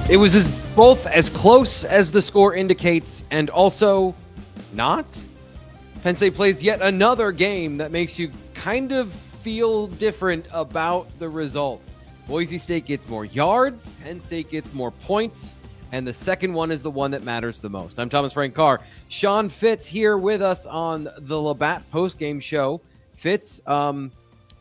It was both as close as the score indicates and also not. Penn State plays yet another game that makes you kind of feel different about the result. Boise State gets more yards, Penn State gets more points, and the second one is the one that matters the most. I'm Thomas Frank Carr. Sean Fitz here with us on the Labatt Postgame Show. Fitz,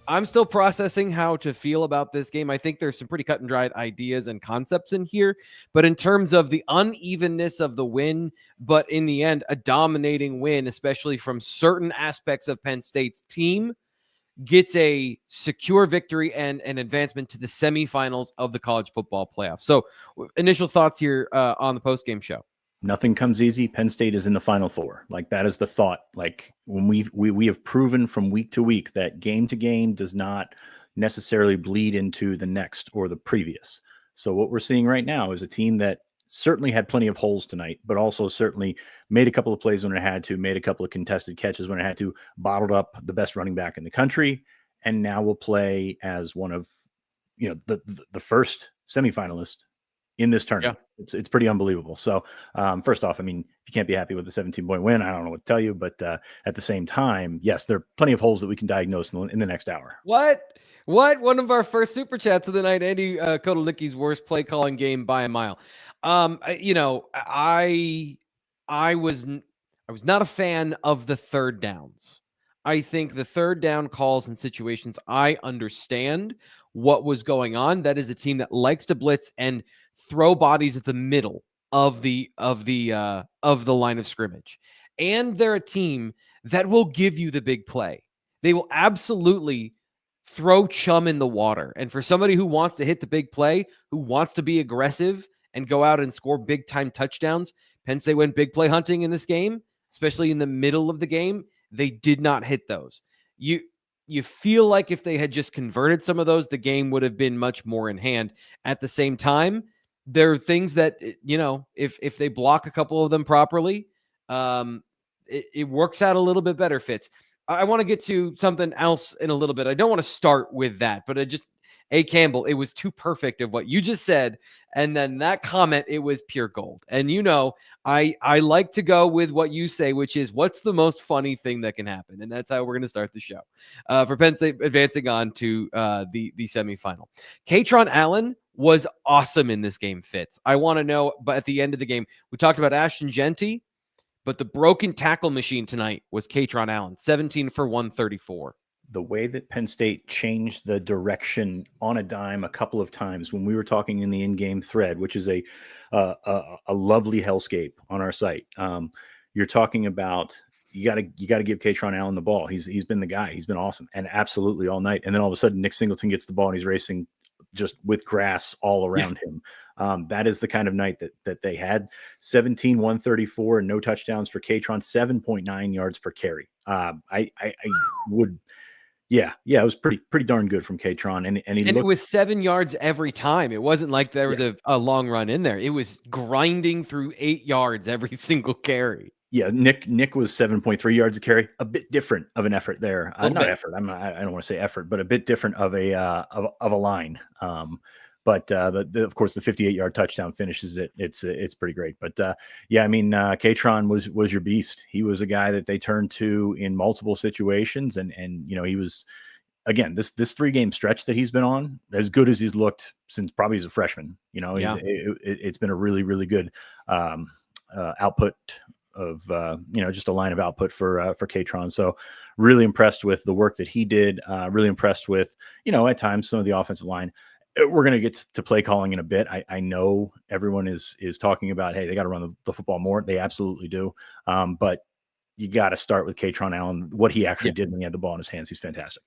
I'm still processing how to feel about this game. I think there's some pretty cut and dried ideas and concepts in here, but in terms of the unevenness of the win, but in the end, a dominating win, especially from certain aspects of Penn State's team, gets a secure victory and an advancement to the semifinals of the college football playoffs. So initial thoughts here on the postgame show. Nothing comes easy. Penn State is in the Final Four. Like, that is the thought. Like, when we have proven from week to week that game to game does not necessarily bleed into the next or the previous. So what we're seeing right now is a team that certainly had plenty of holes tonight, but also certainly made a couple of plays when it had to, made a couple of contested catches when it had to, bottled up the best running back in the country, and now will play as one of, the first semifinalist in this tournament. Yeah. It's pretty unbelievable. So first off, I mean, if you can't be happy with the 17-point win, I don't know what to tell you, but at the same time, yes, there are plenty of holes that we can diagnose in the next hour. What? One of our first super chats of the night, Andy Kodalicki's worst play calling game by a mile. I was not a fan of the third downs. I think the third down calls and situations, I understand what was going on. That is a team that likes to blitz and throw bodies at the middle of the line of scrimmage. And they're a team that will give you the big play. They will absolutely throw chum in the water. And for somebody who wants to hit the big play, who wants to be aggressive and go out and score big time touchdowns, Penn State went big play hunting in this game, especially in the middle of the game. They did not hit those. You feel like if they had just converted some of those, the game would have been much more in hand. At the same time, there are things that, if they block a couple of them properly, it works out a little bit better, Fitz. I want to get to something else in a little bit. I don't want to start with that, but Campbell, it was too perfect of what you just said. And then that comment, it was pure gold. And I like to go with what you say, which is what's the most funny thing that can happen? And that's how we're going to start the show for Penn State advancing on to the semifinal. Kaytron Allen was awesome in this game, Fitz. I want to know, but at the end of the game, we talked about Ashton Jeanty, but the broken tackle machine tonight was Kaytron Allen, 17 for 134. The way that Penn State changed the direction on a dime a couple of times when we were talking in the in-game thread, which is a lovely hellscape on our site. You're talking about you got to give Kaytron Allen the ball. He's been the guy. He's been awesome, and absolutely all night. And then all of a sudden, Nick Singleton gets the ball and he's racing just with grass all around him. That is the kind of night that they had. 17, 134, and no touchdowns for Kaytron, 7.9 yards per carry. It was pretty darn good from Kaytron. And it was 7 yards every time. It wasn't like there was a long run in there. It was grinding through 8 yards every single carry. Yeah, Nick was 7.3 yards a carry. A bit different of an effort there. Not effort. I don't want to say effort, but a bit different of a line. But of course, the 58-yard touchdown finishes it. It's pretty great. But Kaytron was your beast. He was a guy that they turned to in multiple situations, and he was, again, this 3-game stretch that he's been on, as good as he's looked since probably as a freshman. It's been a really, really good output of just a line of output for Kaytron. So really impressed with the work that he did. Really impressed with at times some of the offensive line. We're going to get to play calling in a bit. I know everyone is talking about, hey, they got to run the football more. They absolutely do. But you got to start with Kaytron Allen. What he actually did when he had the ball in his hands, he's fantastic.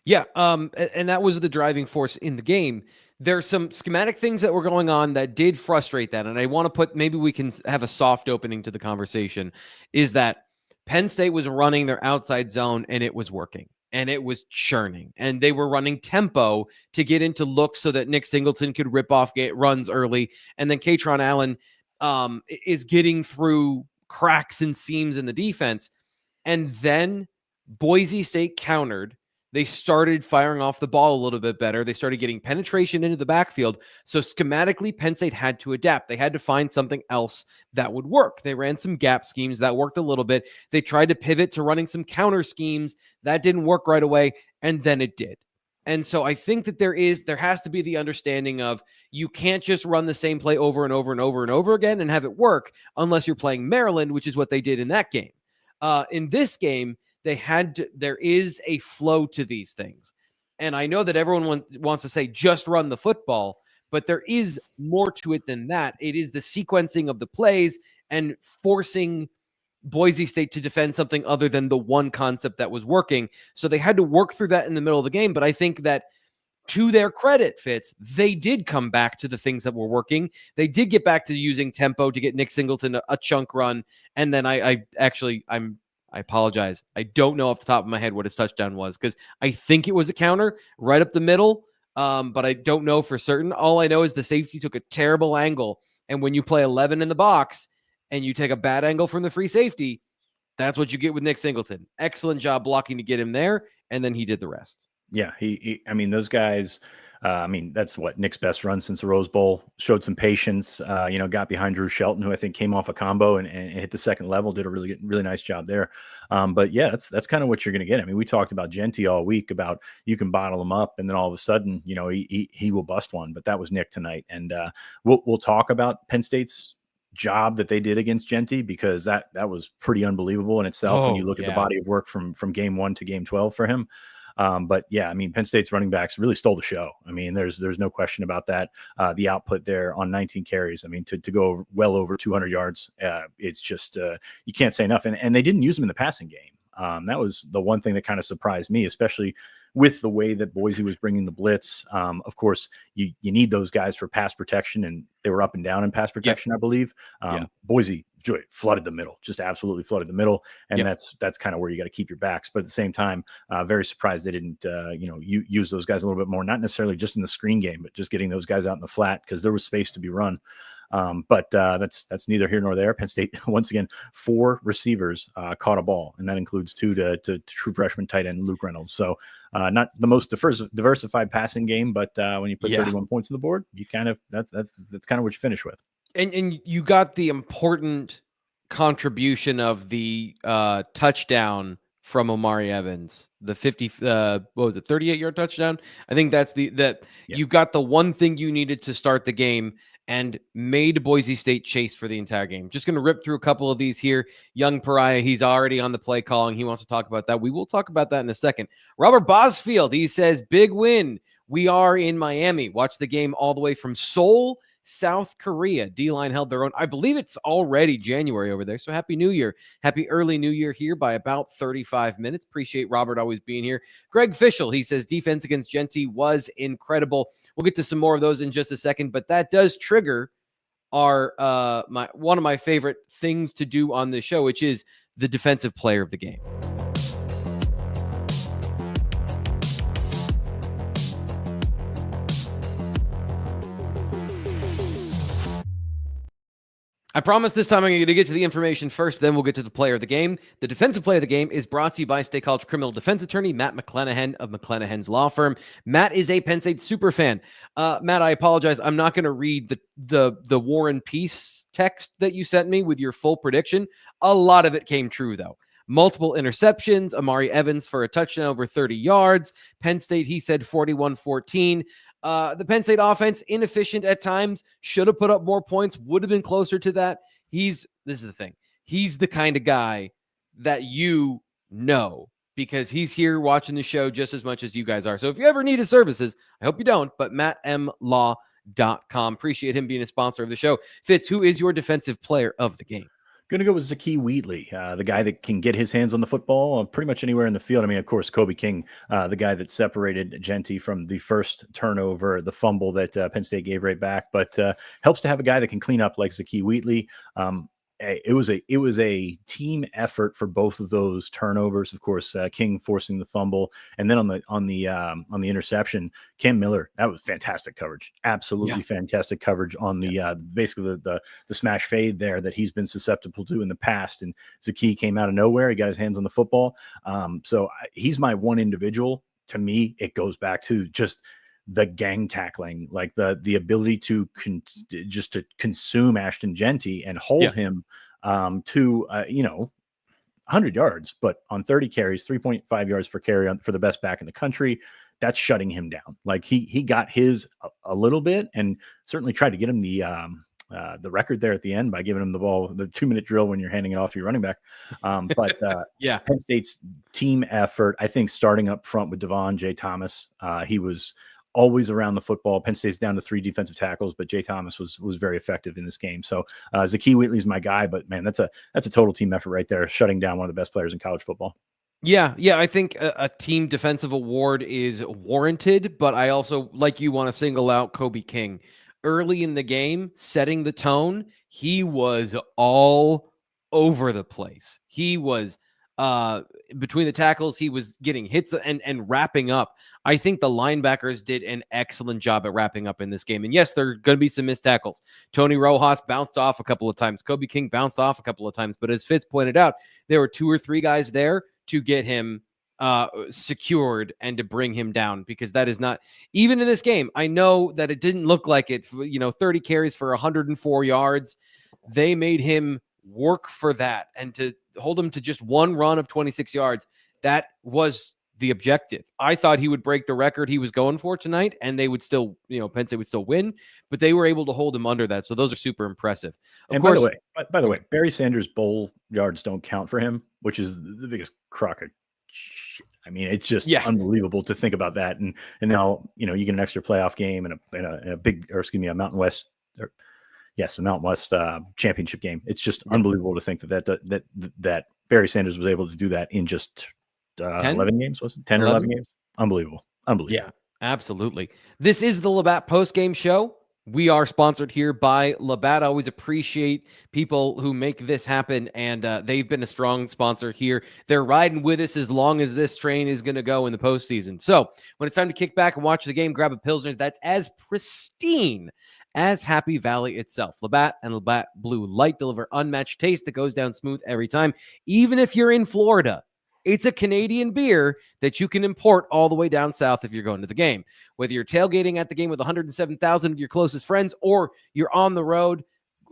Yeah, and that was the driving force in the game. There's some schematic things that were going on that did frustrate that, and I want to maybe we can have a soft opening to the conversation, is that Penn State was running their outside zone, and it was working, and it was churning, and they were running tempo to get into looks so that Nick Singleton could rip off runs early, and then Kaytron Allen is getting through cracks and seams in the defense, and then Boise State countered They started firing off the ball a little bit better. They started getting penetration into the backfield. So schematically, Penn State had to adapt. They had to find something else that would work. They ran some gap schemes that worked a little bit. They tried to pivot to running some counter schemes. That didn't work right away, and then it did. And so I think that there has to be the understanding of you can't just run the same play over and over and over and over again and have it work unless you're playing Maryland, which is what they did in that game. In this game, there is a flow to these things. And I know that everyone wants to say just run the football, but there is more to it than that. It is the sequencing of the plays and forcing Boise State to defend something other than the one concept that was working. So they had to work through that in the middle of the game. But I think that to their credit, Fitz, they did come back to the things that were working. They did get back to using tempo to get Nick Singleton a chunk run. And then I apologize. I don't know off the top of my head what his touchdown was because I think it was a counter right up the middle, but I don't know for certain. All I know is the safety took a terrible angle. And when you play 11 in the box and you take a bad angle from the free safety, that's what you get with Nick Singleton. Excellent job blocking to get him there, and then he did the rest. Yeah, I mean, those guys, that's what Nick's best run since the Rose Bowl. Showed some patience, got behind Drew Shelton, who I think came off a combo and hit the second level, did a really nice job there. But yeah, that's kind of what you're going to get. I mean, we talked about Jeanty all week about you can bottle him up and then all of a sudden, he will bust one. But that was Nick tonight. And we'll talk about Penn State's job that they did against Jeanty because that was pretty unbelievable in itself when you look at the body of work from game 1 to game 12 for him. But yeah, I mean, Penn State's running backs really stole the show. I mean, there's no question about that. The output there on 19 carries, I mean, to go well over 200 yards, it's just, you can't say enough. And they didn't use them in the passing game. That was the one thing that kind of surprised me, especially with the way that Boise was bringing the blitz. Of course, you need those guys for pass protection, and they were up and down in pass protection, I believe. Boise flooded the middle, just absolutely flooded the middle. And that's kind of where you got to keep your backs. But at the same time, very surprised they didn't, use those guys a little bit more, not necessarily just in the screen game, but just getting those guys out in the flat because there was space to be run. But that's neither here nor there. Penn State, once again, 4 receivers caught a ball, and that includes 2 to true freshman tight end Luke Reynolds. So not the most diversified passing game, but when you put 31 points on the board, you kind of that's kind of what you finish with. And you got the important contribution of the touchdown from Omari Evans, the 38-yard touchdown. I think that's you got the one thing you needed to start the game and made Boise State chase for the entire game. Just going to rip through a couple of these here. Young Pariah, he's already on the play calling. He wants to talk about that. We will talk about that in a second. Robert Bosfield, he says, big win. We are in Miami. Watch the game all the way from Seoul, South Korea. D-line held their own. I believe it's already January over there. So happy New Year. Happy early New Year here by about 35 minutes. Appreciate Robert always being here. Greg Fischel, he says defense against Jeanty was incredible. We'll get to some more of those in just a second, but that does trigger our one of my favorite things to do on this show, which is the defensive player of the game. I promise this time I'm going to get to the information first, then we'll get to the player of the game. The defensive player of the game is brought to you by State College criminal defense attorney Matt McClanahan of McClanahan's Law Firm. Matt is a Penn State super fan. Matt, I apologize. I'm not going to read the War and Peace text that you sent me with your full prediction. A lot of it came true, though. Multiple interceptions, Omari Evans for a touchdown over 30 yards. Penn State, he said 41-14. The Penn State offense, inefficient at times, should have put up more points, would have been closer to that. This is the thing. He's the kind of guy that you know because he's here watching the show just as much as you guys are. So if you ever need his services, I hope you don't, but mattmlaw.com. Appreciate him being a sponsor of the show. Fitz, who is your defensive player of the game? Going to go with Zakee Wheatley, the guy that can get his hands on the football pretty much anywhere in the field. I mean, of course, Kobe King, the guy that separated Jeanty from the first turnover, the fumble that Penn State gave right back, but helps to have a guy that can clean up like Zakee Wheatley. It was a team effort for both of those turnovers. Of course, King forcing the fumble, and then on the interception, Cam Miller, that was fantastic coverage, absolutely fantastic coverage on the basically the smash fade there that he's been susceptible to in the past. And Zakee came out of nowhere, he got his hands on the football. So he's my one individual to me, it goes back to just the gang tackling, like the ability to just to consume Ashton Jeanty and hold him to 100 yards, but on 30 carries, 3.5 yards per carry for the best back in the country. That's shutting him down. Like he got his a little bit, and certainly tried to get him the record there at the end by giving him the ball, the 2-minute drill when you're handing it off to your running back. But Penn State's team effort, I think, starting up front with Devon J. Thomas, he was always around the football. Penn State's down to 3 defensive tackles, but J. Thomas was very effective in this game. So Zakee Wheatley's my guy, but man, that's a total team effort right there, shutting down one of the best players in college football. Yeah, I think a team defensive award is warranted, but I also, like you, want to single out Kobe King. Early in the game, setting the tone, he was all over the place. He was between the tackles, he was getting hits and wrapping up. I think the linebackers did an excellent job at wrapping up in this game. And yes, there are going to be some missed tackles. Tony Rojas bounced off a couple of times. Kobe King bounced off a couple of times. But as Fitz pointed out, there were 2 or 3 guys there to get him secured and to bring him down, because that is not, even in this game, I know that it didn't look like it, 30 carries for 104 yards. They made him work for that, and to hold him to just 1 run of 26 yards, that was the objective. I thought he would break the record he was going for tonight, and they would still, Penn State would still win, but they were able to hold him under that. So those are super impressive. Of course, by the way, Barry Sanders' bowl yards don't count for him, which is the biggest crock of shit. I mean, it's just unbelievable to think about that. And now, you get an extra playoff game and a Mountain West, a Mountain West championship game. It's just unbelievable to think that Barry Sanders was able to do that in just 11 games. Was it 10 or 11 games? Unbelievable. Yeah, absolutely. This is the Labatt Postgame Show. We are sponsored here by Labatt. I always appreciate people who make this happen, and they've been a strong sponsor here. They're riding with us as long as this train is going to go in the postseason. So when it's time to kick back and watch the game, grab a Pilsner that's as pristine as Happy Valley itself. Labatt and Labatt Blue Light deliver unmatched taste that goes down smooth every time, even if you're in Florida. It's a Canadian beer that you can import all the way down south if you're going to the game. Whether you're tailgating at the game with 107,000 of your closest friends, or you're on the road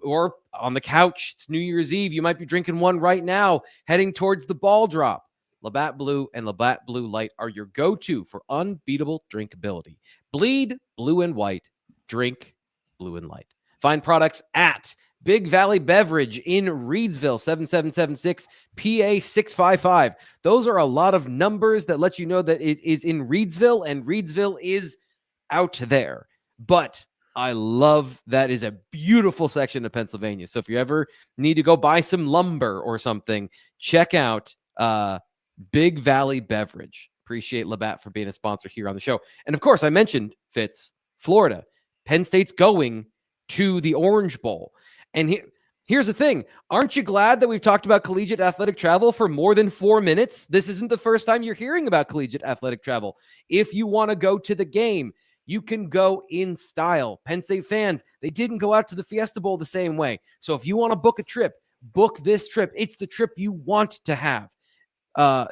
or on the couch, it's New Year's Eve, you might be drinking one right now, heading towards the ball drop. Labatt Blue and Labatt Blue Light are your go-to for unbeatable drinkability. Bleed blue and white. Drink blue and light. Find products at Big Valley Beverage in Reedsville, 7776 PA 655. Those are a lot of numbers that let you know that it is in Reedsville, and Reedsville is out there. But I love that is a beautiful section of Pennsylvania. So if you ever need to go buy some lumber or something, check out Big Valley Beverage. Appreciate Labatt for being a sponsor here on the show. And of course, I mentioned Fitz, Florida. Penn State's going to the Orange Bowl. And here's the thing. Aren't you glad that we've talked about collegiate athletic travel for more than 4 minutes? This isn't the first time you're hearing about collegiate athletic travel. If you want to go to the game, you can go in style. Penn State fans, they didn't go out to the Fiesta Bowl the same way. So if you want to book a trip, book this trip. It's the trip you want to have.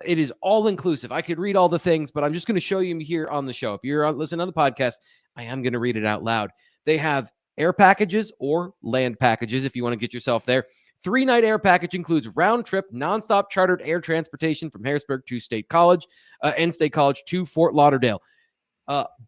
It is all inclusive. I could read all the things, but I'm just going to show you here on the show. If you're listening on the podcast, I am going to read it out loud. They have air packages or land packages if you want to get yourself there. 3-night air package includes round-trip, nonstop chartered air transportation from Harrisburg to State College and State College to Fort Lauderdale.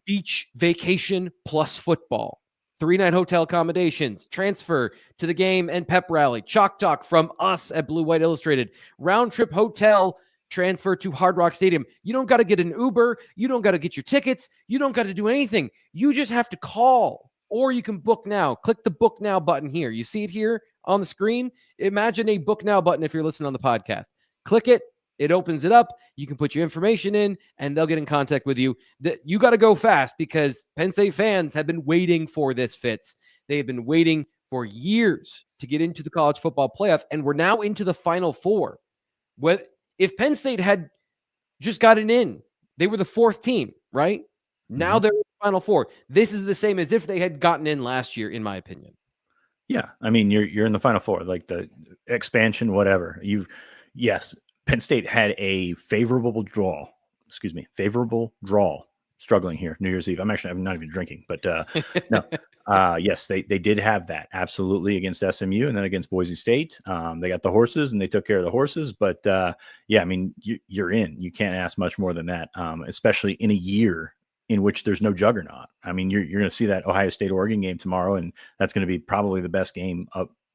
Beach vacation plus football. 3-night hotel accommodations, transfer to the game and pep rally, chalk talk from us at Blue White Illustrated, round-trip hotel transfer to Hard Rock Stadium. You don't got to get an Uber. You don't got to get your tickets. You don't got to do anything. You just have to call. Or you can book now. Click the book now button here. You see it here on the screen? Imagine a book now button if you're listening on the podcast. Click it. It opens it up. You can put your information in, and they'll get in contact with you. You got to go fast because Penn State fans have been waiting for this, Fitz. They have been waiting for years to get into the college football playoff, and we're now into the Final Four. If Penn State had just gotten in, they were the 4th team, right? Now they're in the Final Four. This is the same as if they had gotten in last year, in my opinion. Yeah, I mean, you're in the Final Four, like the expansion, whatever. Yes, Penn State had a favorable draw favorable draw. Struggling here, New Year's Eve. I'm not even drinking, but no. Yes, they did have that absolutely against SMU and then against Boise State. They got the horses and they took care of the horses. But yeah, I mean, you're in. You can't ask much more than that, especially in a year in which there's no juggernaut. I mean, you're going to see that Ohio State-Oregon game tomorrow, and that's going to be probably the best game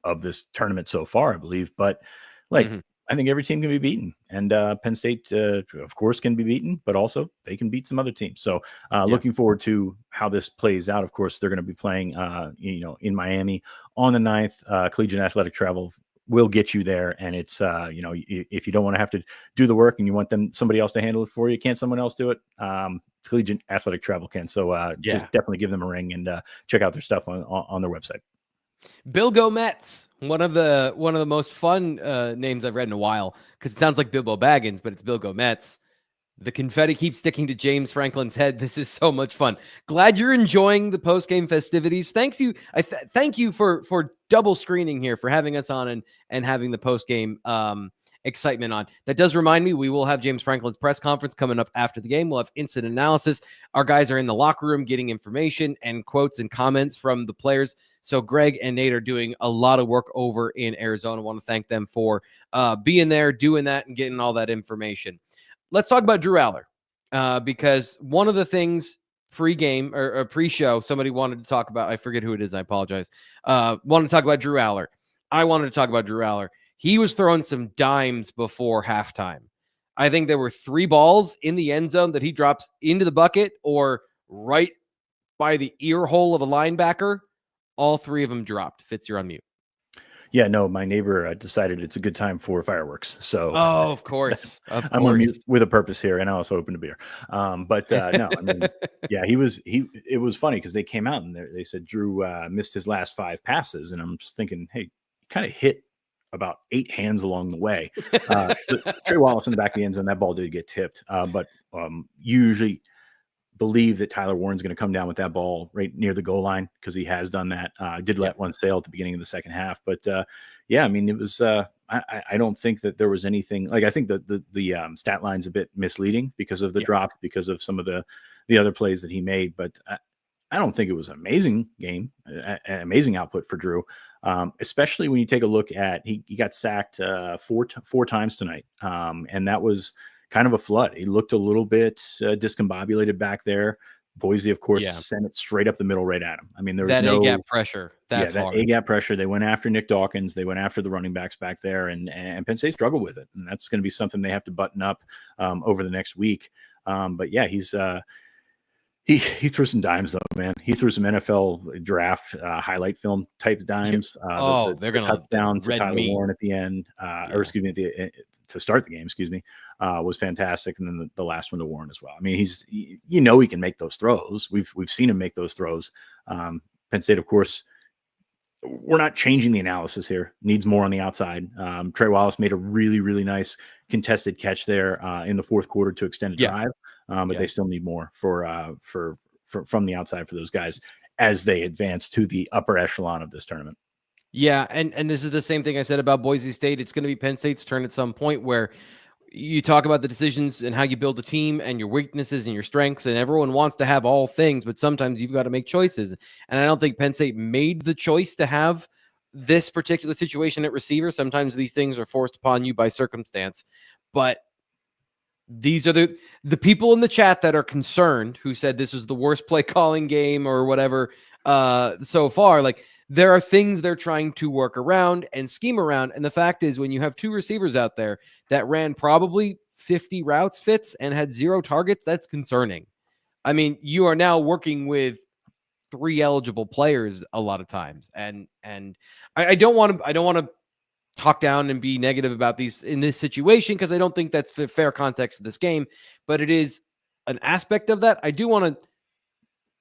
of this tournament so far, I believe. But like, I think every team can be beaten, and Penn State, of course, can be beaten, but also they can beat some other teams. So looking forward to how this plays out. Of course, they're going to be playing, in Miami on the 9th. Collegiate athletic travel will get you there, and it's if you don't want to have to do the work and you want somebody else to handle it for you, can't someone else do it? Collegiate athletic travel can. So just definitely give them a ring and check out their stuff on their website. Bill Go Mets, one of the most fun names I've read in a while, because it sounds like Bilbo Baggins, but it's Bill Go Mets. The confetti keeps sticking to James Franklin's head. This is so much fun. Glad you're enjoying the post-game festivities. Thank you for double screening here, for having us on and having the post-game excitement on. That does remind me, we will have James Franklin's press conference coming up after the game. We'll have instant analysis. Our guys are in the locker room getting information and quotes and comments from the players. So Greg and Nate are doing a lot of work over in Arizona. I want to thank them for being there, doing that, and getting all that information. Let's talk about Drew Allar, because one of the things pre-game or pre-show somebody wanted to talk about, I forget who it is, I apologize, wanted to talk about Drew Allar. I wanted to talk about Drew Allar. He was throwing some dimes before halftime. I think there were 3 balls in the end zone that he drops into the bucket or right by the ear hole of a linebacker. All 3 of them dropped. Fitz, you're on mute. Yeah, no, my neighbor decided it's a good time for fireworks. So, of course. I'm on mute with a purpose here, and I also opened a beer. But no, I mean, yeah, it was funny because they came out and they said Drew missed his last 5 passes. And I'm just thinking, hey, kind of hit about 8 hands along the way. Trey Wallace in the back of the end zone, that ball did get tipped. But usually believe that Tyler Warren's going to come down with that ball right near the goal line, because he has done that. Did let one sail at the beginning of the second half, but yeah, I mean, it was. I don't think that there was anything like. I think that the stat line's a bit misleading because of the drop, because of some of the other plays that he made, but I don't think it was an amazing game, an amazing output for Drew, especially when you take a look at he got sacked 4 times tonight, and that was kind of a flood. He looked a little bit discombobulated back there. Boise, of course, sent it straight up the middle right at him. I mean, there was that no A-gap pressure. That's that hard. A-gap pressure. They went after Nick Dawkins. They went after the running backs back there, and Penn State struggled with it. And that's going to be something they have to button up over the next week. But yeah, he threw some dimes though, man. He threw some NFL draft highlight film type dimes. They're going to touchdown to Tyler Warren at the end, or excuse me, to start the game, was fantastic. And then the last one to Warren as well. I mean, he can make those throws. We've seen him make those throws. Penn State, of course, we're not changing the analysis here. Needs more on the outside. Trey Wallace made a really, really nice contested catch there in the fourth quarter to extend a drive. But they still need more from the outside for those guys as they advance to the upper echelon of this tournament. Yeah, and this is the same thing I said about Boise State. It's going to be Penn State's turn at some point, where you talk about the decisions and how you build a team and your weaknesses and your strengths, and everyone wants to have all things, but sometimes you've got to make choices. And I don't think Penn State made the choice to have this particular situation at receiver. Sometimes these things are forced upon you by circumstance, but these are the people in the chat that are concerned, who said this was the worst play calling game or whatever so far. Like, there are things they're trying to work around and scheme around. And the fact is, when you have 2 receivers out there that ran probably 50 routes, Fitz, and had 0 targets, that's concerning. I mean, you are now working with 3 eligible players a lot of times. And I don't want to talk down and be negative about these in this situation, because I don't think that's the fair context of this game, but it is an aspect of that.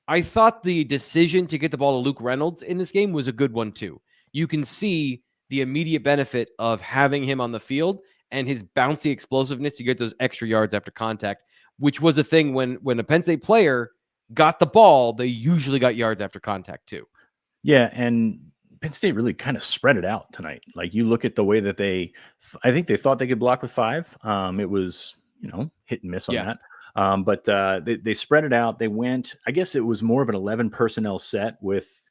I thought the decision to get the ball to Luke Reynolds in this game was a good one too. You can see the immediate benefit of having him on the field and his bouncy explosiveness to get those extra yards after contact, which was a thing when a Penn State player got the ball, they usually got yards after contact too. Yeah, and Penn State really kind of spread it out tonight. Like, you look at the way that I think they thought they could block with 5. It was, hit and miss on that. But they spread it out. They went, I guess it was more of an 11 personnel set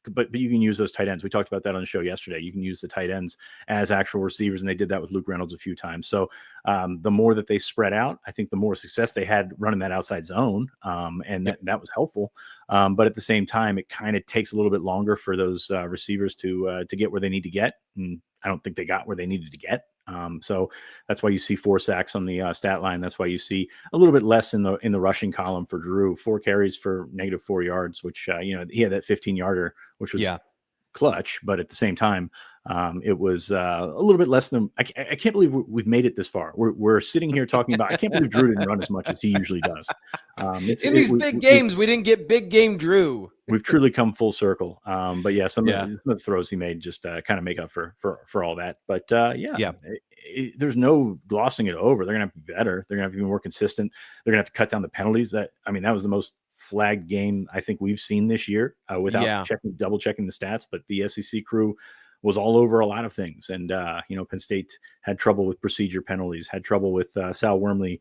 but you can use those tight ends. We talked about that on the show yesterday. You can use the tight ends as actual receivers, and they did that with Luke Reynolds a few times. So the more that they spread out, I think the more success they had running that outside zone, and that was helpful. But at the same time, it kind of takes a little bit longer for those receivers to get where they need to get, and I don't think they got where they needed to get. So that's why you see 4 sacks on the stat line. That's why you see a little bit less in the rushing column for Drew. 4 carries for -4 yards, which he had that 15-yarder, which was clutch. But at the same time, it was a little bit less than. I can't believe we've made it this far. We're sitting here talking about. I can't believe Drew didn't run as much as he usually does. In these big games, we didn't get big game Drew. We've truly come full circle. But yeah, some of the throws he made just kind of make up for all that. But there's no glossing it over. They're gonna have to be better. They're gonna have to be more consistent. They're gonna have to cut down the penalties. That was the most flagged game I think we've seen this year without double checking the stats. But the SEC crew was all over a lot of things. And, Penn State had trouble with procedure penalties, had trouble with Sal Wormley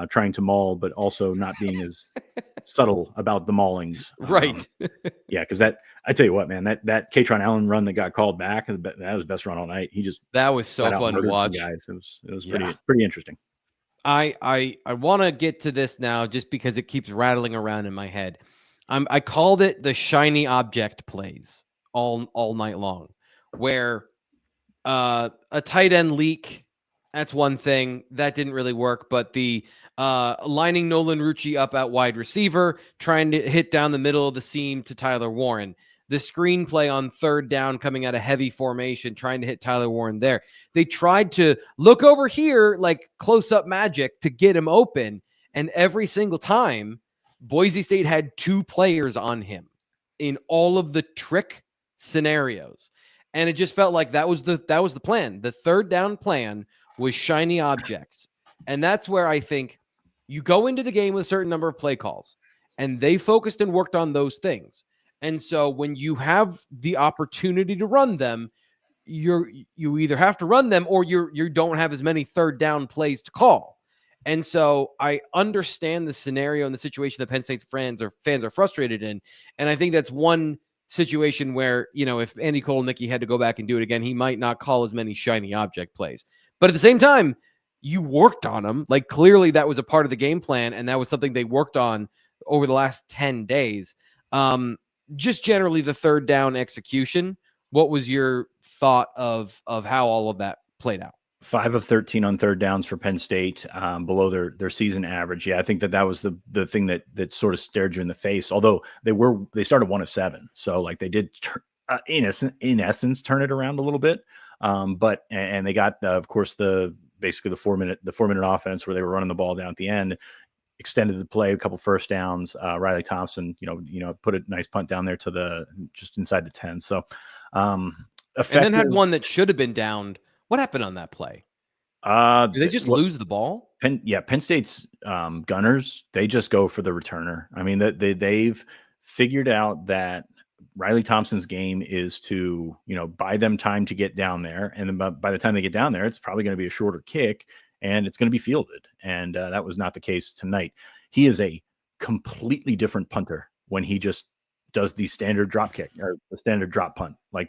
trying to maul, but also not being as subtle about the maulings. Right. Because I tell you what, man, that Katron Allen run that got called back, that was the best run all night. That was so fun to watch. Guys. It was pretty interesting. I want to get to this now just because it keeps rattling around in my head. I called it the shiny object plays all night long, where a tight end leak, that's one thing that didn't really work, but the lining Nolan Rucci up at wide receiver, trying to hit down the middle of the seam to Tyler Warren, the screenplay on 3rd down coming out of heavy formation, trying to hit Tyler Warren there. They tried to look over here like close-up magic to get him open, and every single time Boise State had 2 players on him in all of the trick scenarios. And it just felt like that was the plan. The 3rd down plan was shiny objects. And that's where I think you go into the game with a certain number of play calls, and they focused and worked on those things. And so when you have the opportunity to run them, you either have to run them or you don't have as many 3rd down plays to call. And so I understand the scenario and the situation that Penn State's fans are frustrated in. And I think that's one situation where, if Andy Kolnicki had to go back and do it again, he might not call as many shiny object plays. But at the same time, you worked on them. Like, clearly that was a part of the game plan, and that was something they worked on over the last 10 days. Just generally the 3rd down execution. What was your thought of how all of that played out? 5 of 13 on 3rd downs for Penn State, below their season average. Yeah, I think that was the thing that sort of stared you in the face. Although they started 1 of 7, so like they did in essence turn it around a little bit. But they got of course basically the 4-minute offense where they were running the ball down at the end, extended the play, a couple first downs. Riley Thompson, put a nice punt down there to just inside the 10. So and then had one that should have been downed. What happened on that play? Did they just lose the ball? Penn State's gunners, they just go for the returner. I mean, they've figured out that Riley Thompson's game is to, buy them time to get down there. And then by the time they get down there, it's probably going to be a shorter kick and it's going to be fielded. And that was not the case tonight. He is a completely different punter when he just does the standard drop kick or the standard drop punt. Like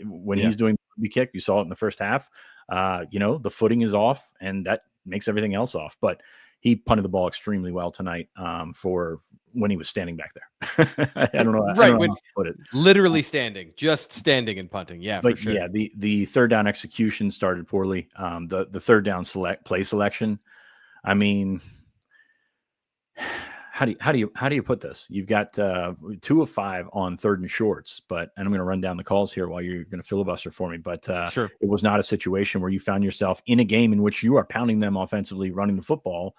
when he's doing the kick, you saw it in the first half, the footing is off and that makes everything else off. But he punted the ball extremely well tonight for when he was standing back there. I don't know. Right. I don't know how to put it. Literally standing, just standing and punting. Yeah. But for sure. yeah, the 3rd down execution started poorly. The 3rd down play selection. I mean, how do you put this? You've got 2 of 5 on 3rd and shorts, and I'm going to run down the calls here while you're going to filibuster for me. But sure. It was not a situation where you found yourself in a game in which you are pounding them offensively, running the football.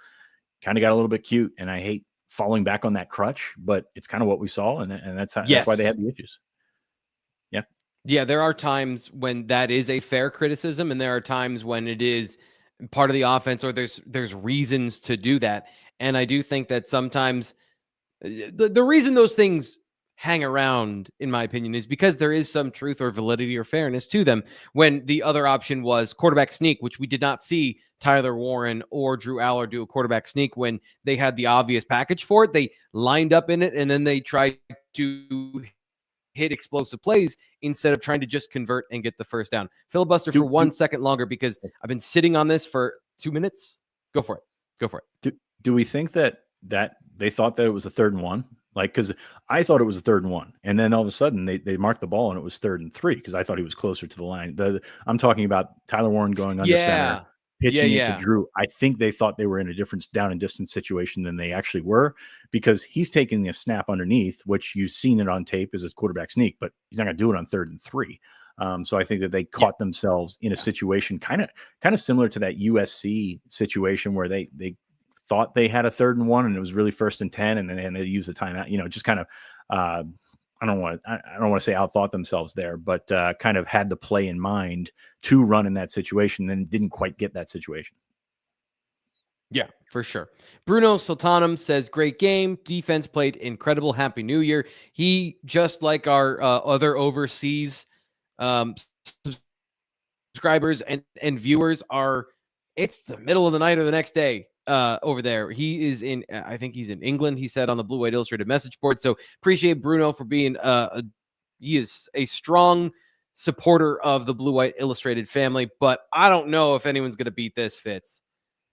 Kind of got a little bit cute, and I hate falling back on that crutch, but it's kind of what we saw, and that's why they had the issues. Yeah. Yeah, there are times when that is a fair criticism, and there are times when it is part of the offense or there's reasons to do that. And I do think that sometimes the reason those things hang around, in my opinion, is because there is some truth or validity or fairness to them. When the other option was quarterback sneak, which we did not see Tyler Warren or Drew Allar do a quarterback sneak when they had the obvious package for it. They lined up in it, and then they tried to hit explosive plays instead of trying to just convert and get the first down. Filibuster for 1 second longer because I've been sitting on this for 2 minutes. Go for it. Do we think that they thought that it was a 3rd and 1? Like, because I thought it was a 3rd and 1, and then all of a sudden they marked the ball and it was 3rd and 3 because I thought he was closer to the line. I'm talking about Tyler Warren going under center, pitching it to Drew. I think they thought they were in a different down and distance situation than they actually were, because he's taking a snap underneath, which you've seen it on tape as a quarterback sneak, but he's not going to do it on 3rd and 3. So I think that they caught themselves in a situation kind of similar to that USC situation where they thought they had a 3rd and 1 and it was really 1st and 10, and then they used the timeout. Just kind of I don't want to say outthought themselves there, but kind of had the play in mind to run in that situation, then didn't quite get that situation. Yeah, for sure. Bruno Sultanum says, great game. Defense played incredible. Happy New Year. He, just like our other overseas subscribers and viewers, it's the middle of the night or the next day over there. He is I think he's in England, he said on the Blue White Illustrated message board. So appreciate Bruno for being he is a strong supporter of the Blue White Illustrated family, but I don't know if anyone's going to beat this, Fitz.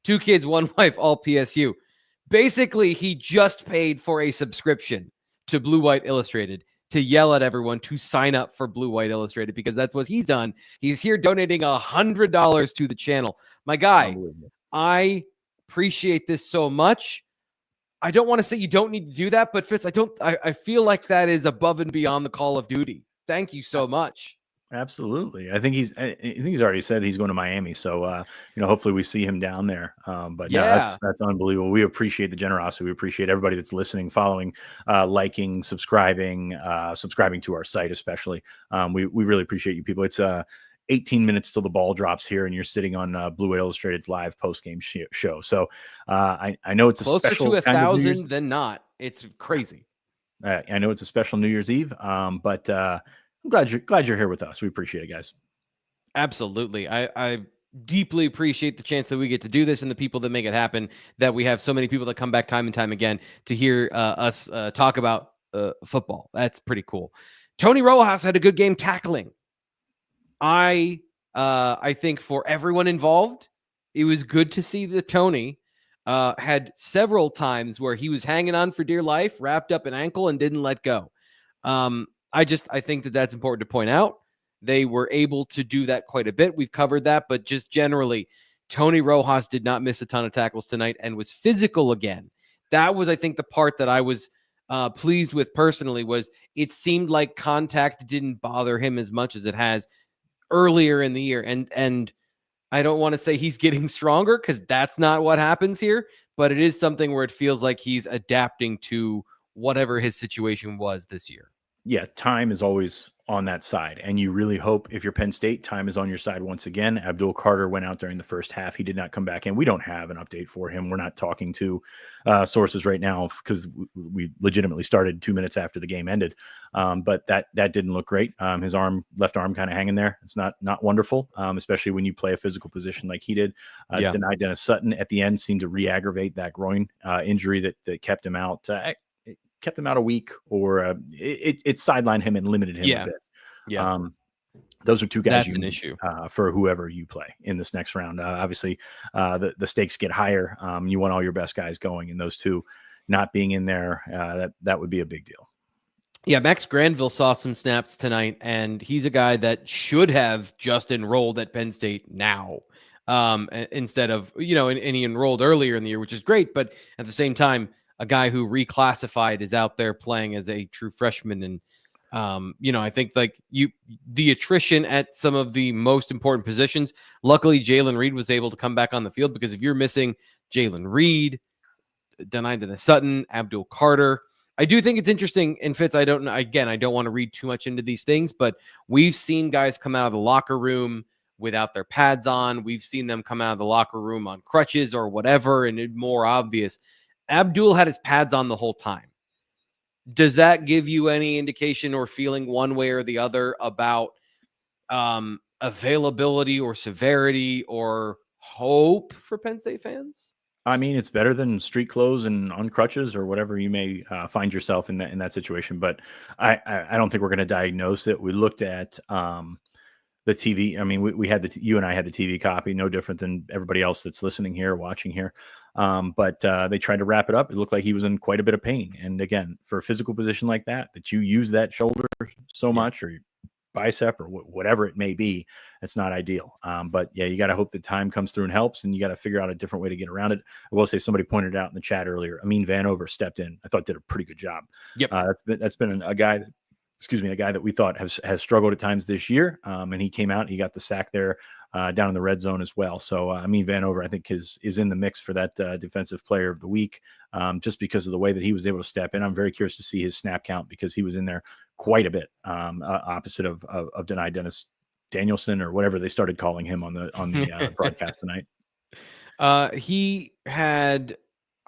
2 kids, 1 wife, all PSU. Basically, he just paid for a subscription to Blue White Illustrated to yell at everyone to sign up for Blue White Illustrated, because that's what he's done. He's here donating $100 to the channel. My guy, I appreciate this so much. I don't want to say you don't need to do that, but Fitz, I feel like that is above and beyond the call of duty. Thank you so much. Absolutely. I think he's already said he's going to Miami. So, hopefully we see him down there. But yeah, that's unbelievable. We appreciate the generosity. We appreciate everybody that's listening, following, liking, subscribing to our site, especially. We really appreciate you people. It's 18 minutes till the ball drops here, and you're sitting on Blue White Illustrated's live postgame show. So I know it's closer a special to 1,000 than not. It's crazy. I know it's a special New Year's Eve, but I'm glad you're here with us. We appreciate it, guys. Absolutely. I deeply appreciate the chance that we get to do this and the people that make it happen, that we have so many people that come back time and time again to hear us talk about football. That's pretty cool. Tony Rojas had a good game tackling. I think for everyone involved, it was good to see that Tony had several times where he was hanging on for dear life, wrapped up an ankle, and didn't let go. I think that that's important to point out. They were able to do that quite a bit. We've covered that, but just generally, Tony Rojas did not miss a ton of tackles tonight and was physical again. That was, I think, the part that I was pleased with personally. Was it seemed like contact didn't bother him as much as it has earlier in the year. And I don't want to say he's getting stronger, because that's not what happens here, but it is something where it feels like he's adapting to whatever his situation was this year. Yeah, time is always on that side. And you really hope, if you're Penn State, time is on your side once again. Abdul Carter went out during the first half. He did not come back in. We don't have an update for him. We're not talking to sources right now because we legitimately started 2 minutes after the game ended. But that didn't look great. His left arm kind of hanging there. It's not wonderful, especially when you play a physical position like he did. Denied Dennis Sutton at the end seemed to re-aggravate that groin injury that kept him out. Kept him out a week, or it sidelined him and limited him a bit. Yeah. Those are 2 guys. That's an issue for whoever you play in this next round. Obviously, the stakes get higher. You want all your best guys going, and those 2 not being in there, that would be a big deal. Yeah, Max Granville saw some snaps tonight, and he's a guy that should have just enrolled at Penn State now, instead of, and he enrolled earlier in the year, which is great. But at the same time, a guy who reclassified is out there playing as a true freshman. And, I think the attrition at some of the most important positions, luckily Jalen Reed was able to come back on the field, because if you're missing Jalen Reed, Dennis Sutton, Abdul Carter, I do think it's interesting. And Fitz, I don't want to read too much into these things, but we've seen guys come out of the locker room without their pads on. We've seen them come out of the locker room on crutches or whatever, and it's more obvious. Abdul had his pads on the whole time. Does that give you any indication or feeling one way or the other about availability or severity or hope for Penn State fans? I mean, it's better than street clothes and on crutches or whatever you may find yourself in that situation. But I don't think we're going to diagnose it. We looked at the TV. I mean, we had you and I had the TV copy, no different than everybody else that's listening here, watching here. But they tried to wrap it up. It looked like he was in quite a bit of pain. And again, for a physical position like that you use that shoulder so much, or bicep, or whatever it may be, it's not ideal. But yeah, you got to hope that time comes through and helps, and you got to figure out a different way to get around it. I will say, somebody pointed out in the chat earlier, Amin Vanover stepped in. I thought did a pretty good job. Yep. That's been a guy that we thought has struggled at times this year. And he came out, he got the sack there down in the red zone as well. So Amin Vanover, I think is in the mix for that defensive player of the week, just because of the way that he was able to step in. I'm very curious to see his snap count, because he was in there quite a bit, opposite of Denai Danielson, or whatever they started calling him on the broadcast tonight.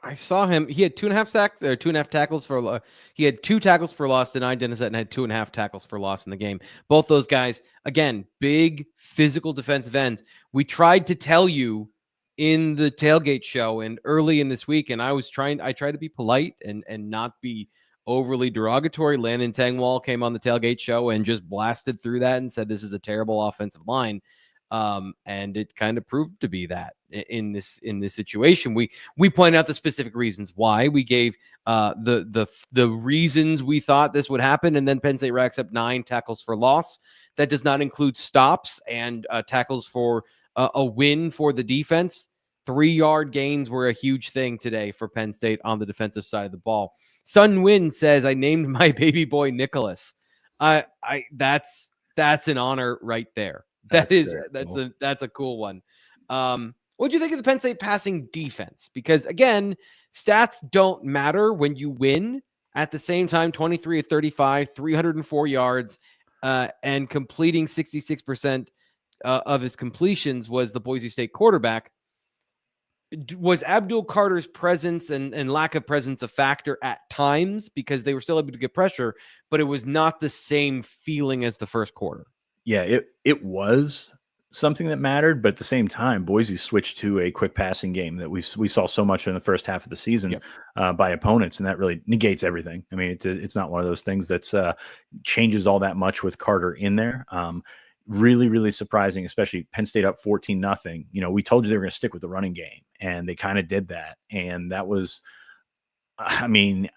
I saw him. He had 2.5 sacks, or 2.5 tackles for. He had 2 tackles for loss. Denai Danielson had 2.5 tackles for loss in the game. Both those guys, again, big physical defensive ends. We tried to tell you in the tailgate show and early in this week, and I tried to be polite and not be overly derogatory. Landon Tengwall came on the tailgate show and just blasted through that and said this is a terrible offensive line. And it kind of proved to be that in this situation. We pointed out the specific reasons why. We gave the reasons we thought this would happen, and then Penn State racks up 9 tackles for loss. That does not include stops and tackles for a win for the defense. 3-yard gains were a huge thing today for Penn State on the defensive side of the ball. Sun Win says, "I named my baby boy Nicholas." That's an honor right there. That's a cool one. What do you think of the Penn State passing defense? Because again, stats don't matter when you win. At the same time, 23 of 35, 304 yards, and completing 66% of his completions was the Boise State quarterback. Was Abdul Carter's presence and lack of presence a factor at times, because they were still able to get pressure, but it was not the same feeling as the first quarter? Yeah, it was something that mattered, but at the same time, Boise switched to a quick passing game that we saw so much in the first half of the season by opponents, and that really negates everything. I mean, it's not one of those things that's changes all that much with Carter in there. Really, really surprising, especially Penn State up 14-0. You know, we told you they were going to stick with the running game, and they kind of did that. And that was, I mean,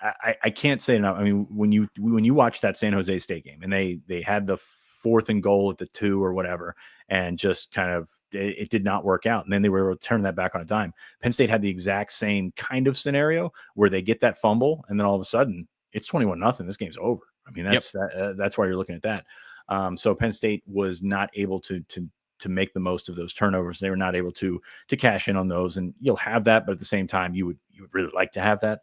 I can't say enough. I mean, when you watch that San Jose State game, and they had the 4th and goal at the 2 or whatever, and just kind of, it did not work out. And then they were able to turn that back on a dime. Penn State had the exact same kind of scenario where they get that fumble, and then all of a sudden it's 21-0. This game's over. I mean, that's why you're looking at that. So Penn State was not able to make the most of those turnovers. They were not able to cash in on those, and you'll have that, but at the same time, you would really like to have that.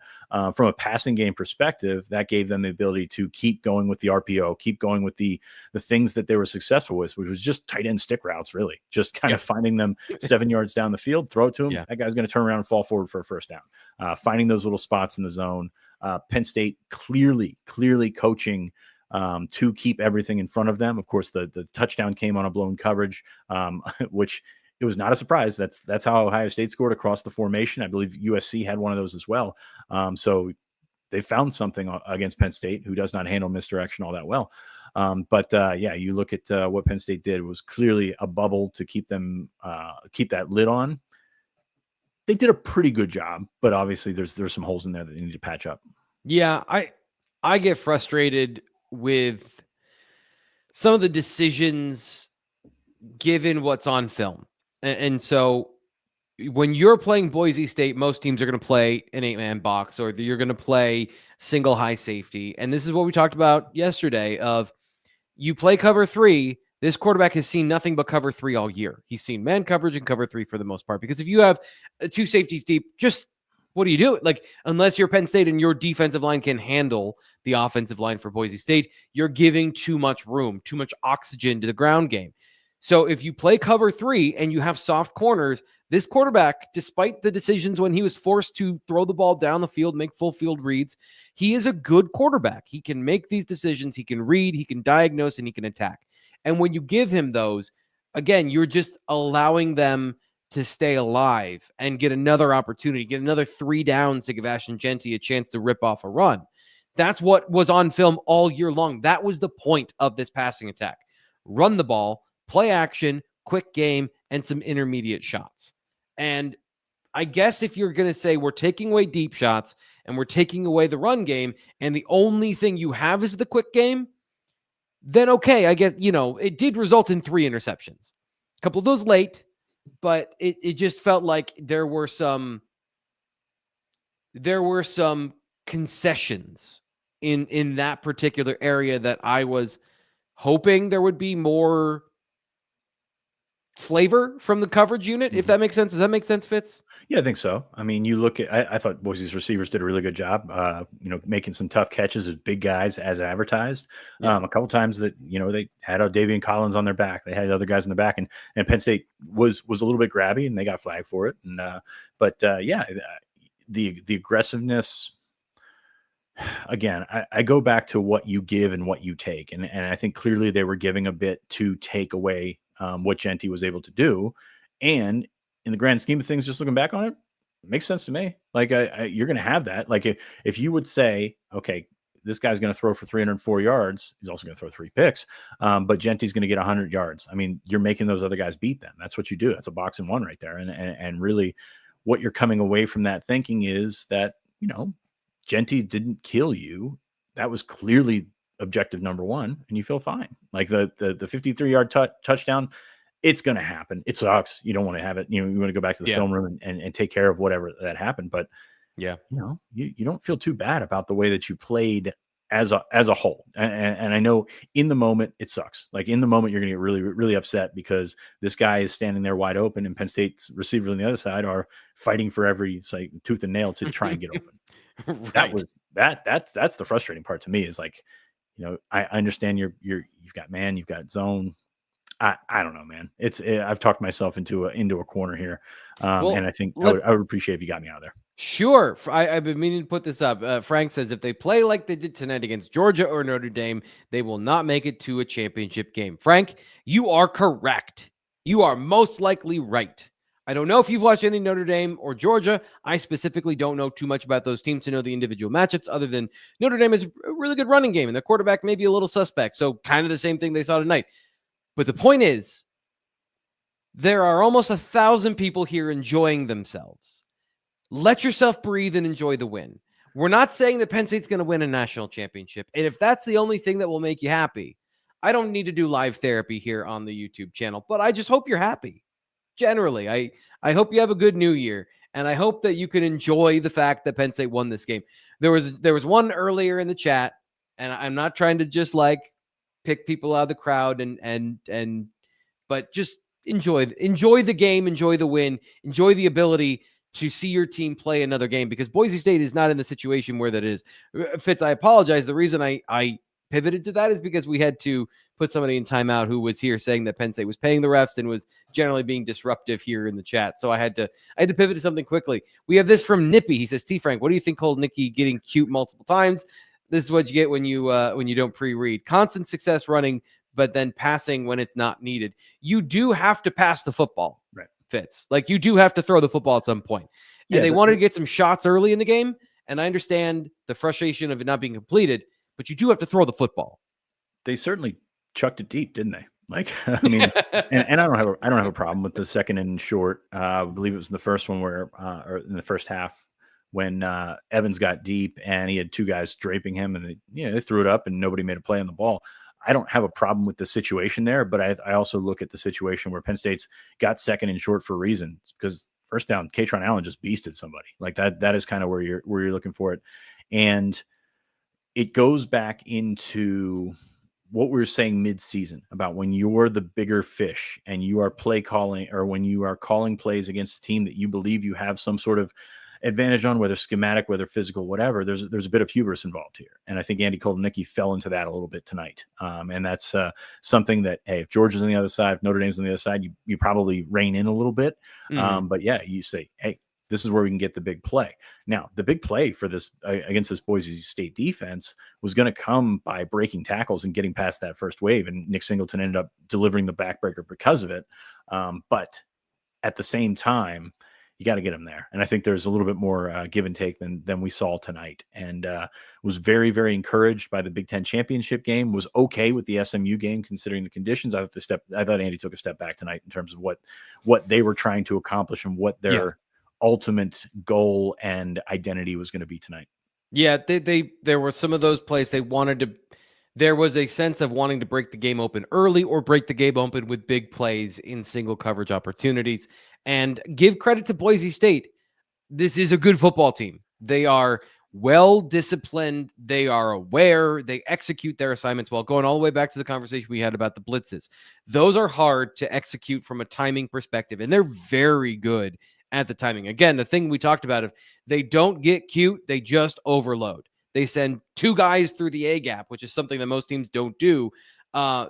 From a passing game perspective, that gave them the ability to keep going with the RPO, keep going with the things that they were successful with, which was just tight end stick routes, really, just kind of finding them 7 yards down the field, throw it to him. Yeah. That guy's going to turn around and fall forward for a first down. Finding those little spots in the zone. Penn State clearly coaching to keep everything in front of them. Of course, the touchdown came on a blown coverage, which it was not a surprise. That's how Ohio State scored across the formation. I believe USC had one of those as well. So they found something against Penn State, who does not handle misdirection all that well. But you look at what Penn State did was clearly a bubble to keep them keep that lid on. They did a pretty good job, but obviously there's some holes in there that they need to patch up. Yeah, I get frustrated with some of the decisions given what's on film. And so when you're playing Boise State, most teams are going to play an 8-man box, or you're going to play single high safety. And this is what we talked about yesterday of you play cover 3. This quarterback has seen nothing but cover 3 all year. He's seen man coverage and cover 3 for the most part, because if you have 2 safeties deep, just what do you do? Like, unless you're Penn State and your defensive line can handle the offensive line for Boise State, you're giving too much room, too much oxygen to the ground game. So if you play cover 3 and you have soft corners, this quarterback, despite the decisions when he was forced to throw the ball down the field, make full field reads, he is a good quarterback. He can make these decisions. He can read, he can diagnose, and he can attack. And when you give him those, again, you're just allowing them to stay alive and get another opportunity, get another 3 downs to give Ashton Jeanty a chance to rip off a run. That's what was on film all year long. That was the point of this passing attack. Run the ball, play action, quick game, and some intermediate shots. And I guess if you're going to say we're taking away deep shots and we're taking away the run game, and the only thing you have is the quick game, then okay, I guess, it did result in 3 interceptions. A couple of those late, but it just felt like there were some concessions in that particular area that I was hoping there would be more flavor from the coverage unit, if that makes sense. Does that make sense, Fitz? Yeah, I think so. I mean, you look at, I thought Boise's receivers did a really good job, making some tough catches as big guys as advertised. Yeah. A couple times that, they had Davian Collins on their back. They had other guys in the back, and Penn State was a little bit grabby, and they got flagged for it. And, the aggressiveness, again, I go back to what you give and what you take. And I think clearly they were giving a bit to take away what Jeanty was able to do. And in the grand scheme of things, just looking back on it, makes sense to me. Like you're going to have that. Like if you would say, okay, this guy's going to throw for 304 yards, he's also going to throw 3 picks, but Jeanty's going to get 100 yards. I mean, you're making those other guys beat them. That's what you do. That's a box and one right there. And really what you're coming away from that thinking is that, Jeanty didn't kill you. That was clearly objective number one, and you feel fine. Like the 53-yard touchdown, it's going to happen. It sucks. You don't want to have it. You want to go back to the film room and take care of whatever that happened. But you don't feel too bad about the way that you played as a whole. And I know in the moment it sucks. Like in the moment you're going to get really, really upset because this guy is standing there wide open, and Penn State's receivers on the other side are fighting for every tooth and nail to try and get open. Right. That's the frustrating part to me is like, I understand you've got man, you've got zone. I don't know, man. I've talked myself into a corner here. And I think I would appreciate if you got me out of there. Sure. I've been meaning to put this up. Frank says if they play like they did tonight against Georgia or Notre Dame, they will not make it to a championship game. Frank, you are correct. You are most likely right. I don't know if you've watched any Notre Dame or Georgia. I specifically don't know too much about those teams to know the individual matchups, other than Notre Dame is a really good running game, and their quarterback may be a little suspect. So kind of the same thing they saw tonight. But the point is, there are almost 1,000 people here enjoying themselves. Let yourself breathe and enjoy the win. We're not saying that Penn State's going to win a national championship. And if that's the only thing that will make you happy, I don't need to do live therapy here on the YouTube channel, but I just hope you're happy. Generally, I hope you have a good new year, and I hope that you can enjoy the fact that Penn State won this game. There was one earlier in the chat, and I'm not trying to just like pick people out of the crowd but just enjoy the game, enjoy the win, enjoy the ability to see your team play another game, because Boise State is not in the situation where that is. Fitz, I apologize. The reason I pivoted to that is because we had to put somebody in timeout who was here saying that Penn State was paying the refs and was generally being disruptive here in the chat. So I had to pivot to something quickly. We have this from Nippy. He says, T. Frank, what do you think called Nicky getting cute multiple times? This is what you get when you don't pre-read. Constant success running, but then passing when it's not needed. You do have to pass the football, right, Fitz. Like you do have to throw the football at some point. And they wanted to get some shots early in the game, and I understand the frustration of it not being completed, but you do have to throw the football. They certainly chucked it deep, didn't they? Like, I mean, and I don't have a problem with the second and short. I believe it was the first one or in the first half when Evans got deep and he had 2 guys draping him, and they threw it up and nobody made a play on the ball. I don't have a problem with the situation there, but I also look at the situation where Penn State's got second and short for a reason, because first down, Katron Allen just beasted somebody like that. That is kind of where you're looking for it. And it goes back into what we were saying mid-season about when you're the bigger fish and you are play calling, or when you are calling plays against a team that you believe you have some sort of advantage on, whether schematic, whether physical, whatever. There's a bit of hubris involved here, and I think Andy Koldenicki fell into that a little bit tonight. And that's something that, hey, if Georgia's on the other side, if Notre Dame's on the other side, you probably rein in a little bit. But yeah, you say, hey, this is where we can get the big play. Now, the big play for this against this Boise State defense was going to come by breaking tackles and getting past that first wave. And Nick Singleton ended up delivering the backbreaker because of it. But at the same time, you got to get him there. And I think there's a little bit more give and take than we saw tonight. And was very, very encouraged by the Big Ten championship game, was okay with the SMU game considering the conditions. I thought Andy took a step back tonight in terms of what they were trying to accomplish and what their ultimate goal and identity was going to be tonight. Yeah, there were some of those plays they wanted to. There was a sense of wanting to break the game open early or break the game open with big plays in single coverage opportunities. And give credit to Boise State. This is a good football team. They are well disciplined. They are aware. They execute their assignments well. Going all the way back to the conversation we had about the blitzes. Those are hard to execute from a timing perspective, and they're very good at the timing. Again, the thing we talked about, if they don't get cute, they just overload. They send two guys through the A gap, which is something that most teams don't do.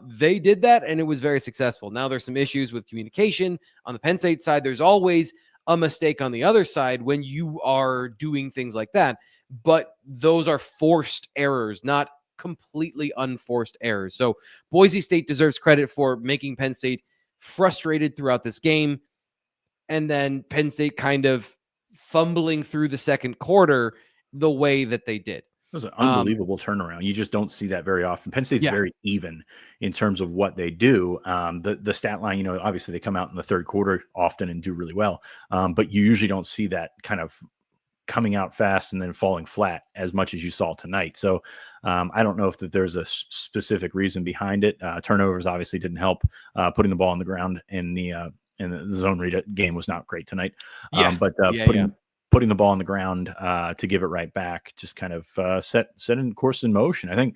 They did that, and it was very successful. Now there's some issues with communication on the Penn State side. There's always a mistake on the other side when you are doing things like that. But those are forced errors, not completely unforced errors. So Boise State deserves credit for making Penn State frustrated throughout this game. And then Penn State kind of fumbling through the second quarter the way that they did. It was an unbelievable turnaround. You just don't see that very often. Penn State's very even in terms of what they do. The stat line, obviously they come out in the third quarter often and do really well. But you usually don't see that kind of coming out fast and then falling flat as much as you saw tonight. So I don't know if there's a specific reason behind it. Turnovers obviously didn't help. Putting the ball on the ground in the zone read game was not great tonight. Putting the ball on the ground to give it right back just kind of set in course in motion. I think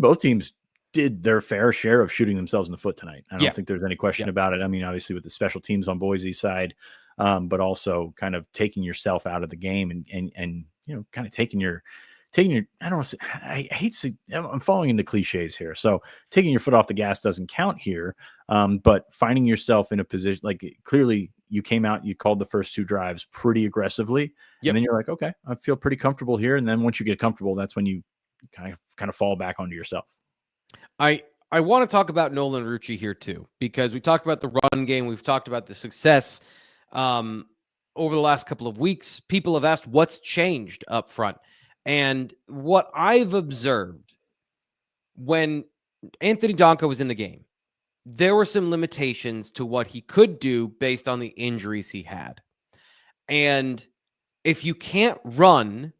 both teams did their fair share of shooting themselves in the foot tonight. I don't think there's any question about it. I mean, obviously with the special teams on Boise's side, but also kind of taking yourself out of the game and kind of taking your I don't want to say, I hate to, I'm falling into cliches here. So taking your foot off the gas doesn't count here. But finding yourself in a position, like clearly you came out, you called the first two drives pretty aggressively. And then you're like, okay, I feel pretty comfortable here. And then once you get comfortable, that's when you kind of fall back onto yourself. I want to talk about Nolan Rucci here too, because we talked about the run game. We've talked about the success over the last couple of weeks. People have asked what's changed up front. And what I've observed when Anthony Donkoh was in the game, there were some limitations to what he could do based on the injuries he had. And if you can't run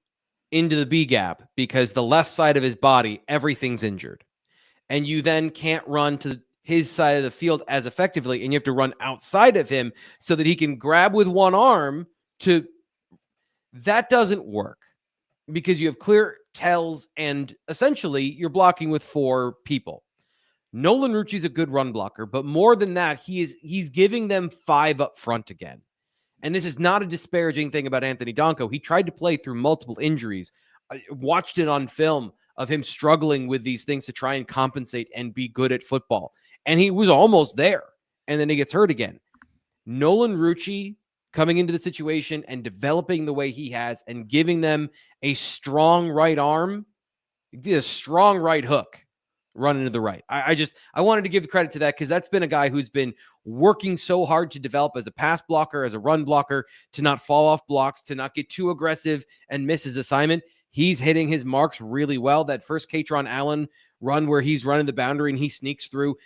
into the B gap because the left side of his body, everything's injured, and you then can't run to his side of the field as effectively, and you have to run outside of him so that he can grab with one arm that doesn't work. Because you have clear tells and essentially you're blocking with four people. Nolan Rucci's a good run blocker, but more than that, he's giving them five up front again. And this is not a disparaging thing about Anthony Donkoh. He tried to play through multiple injuries. I watched it on film of him struggling with these things to try and compensate and be good at football. And he was almost there. And then he gets hurt again. Nolan Rucci coming into the situation and developing the way he has and giving them a strong right arm, a strong right hook running to the right. I wanted to give credit to that because that's been a guy who's been working so hard to develop as a pass blocker, as a run blocker, to not fall off blocks, to not get too aggressive and miss his assignment. He's hitting his marks really well. That first Katron Allen run where he's running the boundary and he sneaks through.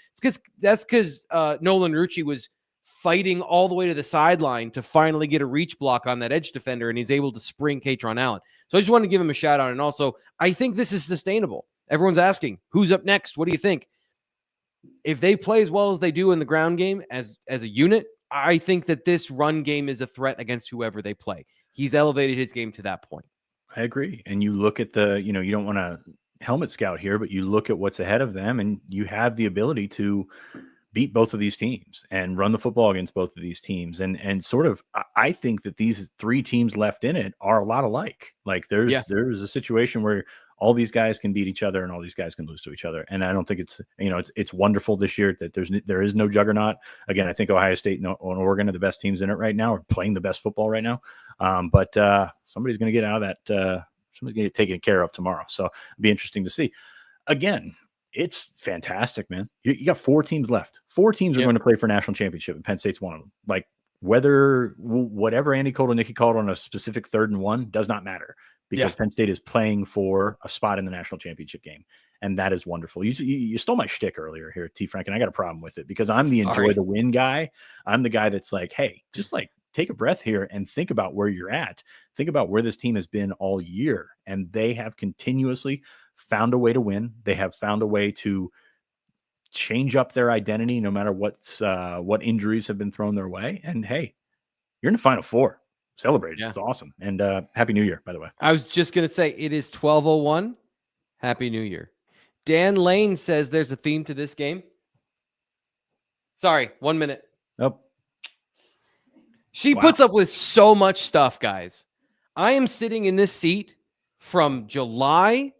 That's because Nolan Rucci was fighting all the way to the sideline to finally get a reach block on that edge defender, and he's able to spring Katron Allen. So I just wanted to give him a shout out. And also, I think this is sustainable. Everyone's asking, who's up next? What do you think? If they play as well as they do in the ground game as a unit, I think that this run game is a threat against whoever they play. He's elevated his game to that point. I agree. And you look at you don't want to helmet scout here, but you look at what's ahead of them and you have the ability to beat both of these teams and run the football against both of these teams. And sort of, I think that these three teams left in it are a lot alike. Like there's a situation where all these guys can beat each other and all these guys can lose to each other. And I don't think it's wonderful this year that there is no juggernaut. Again, I think Ohio State and Oregon are the best teams in it right now, are playing the best football right now. But somebody's going to get out of that. Somebody's going to get taken care of tomorrow. So it'll be interesting to see. Again, it's fantastic, man. You got 4 teams left. 4 teams are going to play for national championship, and Penn State's one of them. Like whatever Andy called or Nikki called on a specific 3rd and 1 does not matter, because Penn State is playing for a spot in the national championship game. And that is wonderful. You stole my shtick earlier here, T. Frank, and I got a problem with it because I'm the enjoy the win guy. I'm the guy that's like, hey, just like take a breath here and think about where you're at. Think about where this team has been all year. And they have continuously found a way to win. They have found a way to change up their identity no matter what injuries have been thrown their way. And hey, you're in the Final Four. Celebrate it. Yeah. It's awesome. And Happy New Year, by the way. I was just going to say, it is 12:01. Happy New Year. Dan Lane says there's a theme to this game. Sorry, 1 minute. Nope. She puts up with so much stuff, guys. I am sitting in this seat from July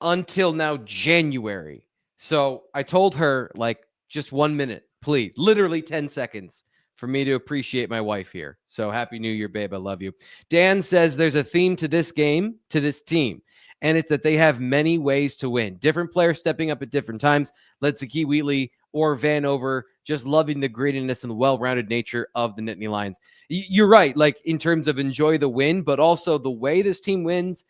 until now January. So I told her, like, just 1 minute, please. Literally 10 seconds for me to appreciate my wife here. So Happy New Year, babe. I love you. Dan says there's a theme to this game, to this team, and it's that they have many ways to win. Different players stepping up at different times. Let's Zakee Wheatley or Vanover just loving the grittiness and the well-rounded nature of the Nittany Lions. You're right, like in terms of enjoy the win, but also the way this team wins.